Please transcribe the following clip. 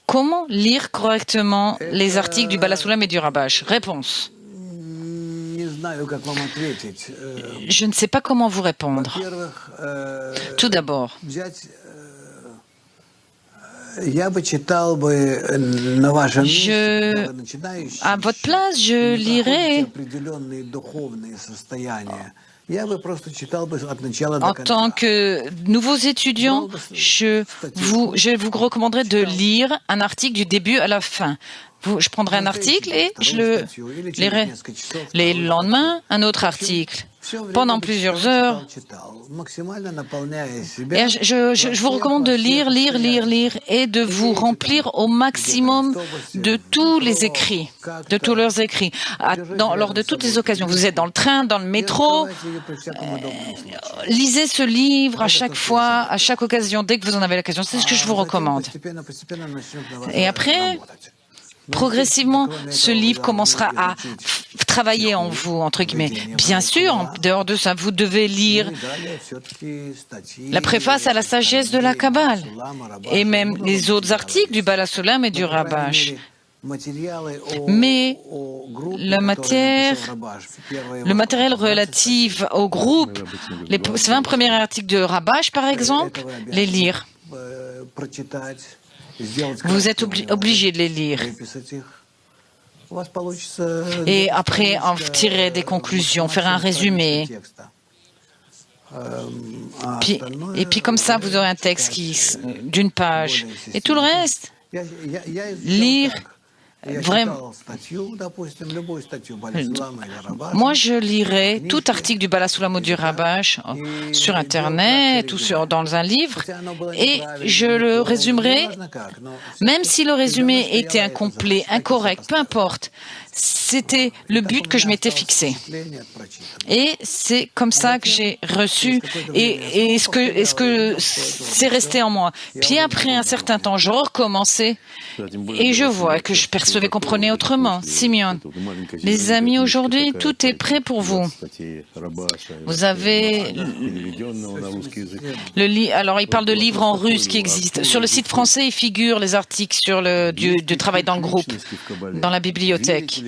Comment lire correctement les articles du Balasulam et du Rabash? Réponse. Je ne sais pas comment vous répondre. Tout d'abord, à votre place, je lirais en tant que nouveaux étudiants, je vous recommanderais de lire un article du début à la fin. Je prendrai un article et je le lirai. Le lendemain, un autre article. Pendant plusieurs heures. Et je vous recommande de lire et de vous remplir au maximum de tous les écrits, de tous leurs écrits, lors de toutes les occasions. Vous êtes dans le train, dans le métro, lisez ce livre à chaque fois, à chaque occasion, dès que vous en avez l'occasion. C'est ce que je vous recommande. Et après, progressivement, ce livre commencera à travailler en vous, entre guillemets. Bien sûr, en dehors de ça, vous devez lire la préface à la sagesse de la Kabbale et même les autres articles du Balasulam et du Rabash. Mais le matériel relatif au groupe, les 20 premiers articles de Rabash, par exemple, les lire. Vous êtes obligé de les lire. Et après, en tirer des conclusions, faire un résumé. Et puis comme ça, vous aurez un texte d'une page. Et tout le reste, lire. Vraiment. Moi, je lirai tout article du Balasulam ou du Rabash sur Internet ou dans un livre et je le résumerai, même si le résumé était incomplet, incorrect, peu importe. C'était le but que je m'étais fixé. Et c'est comme ça que j'ai reçu et ce que c'est resté en moi. Puis après un certain temps, je recommençais et je vois que je percevais, comprenais autrement. Simeon, les amis, aujourd'hui, tout est prêt pour vous. Vous avez alors, il parle de livres en russe qui existent. Sur le site français, il figure les articles sur du travail dans le groupe, dans la bibliothèque.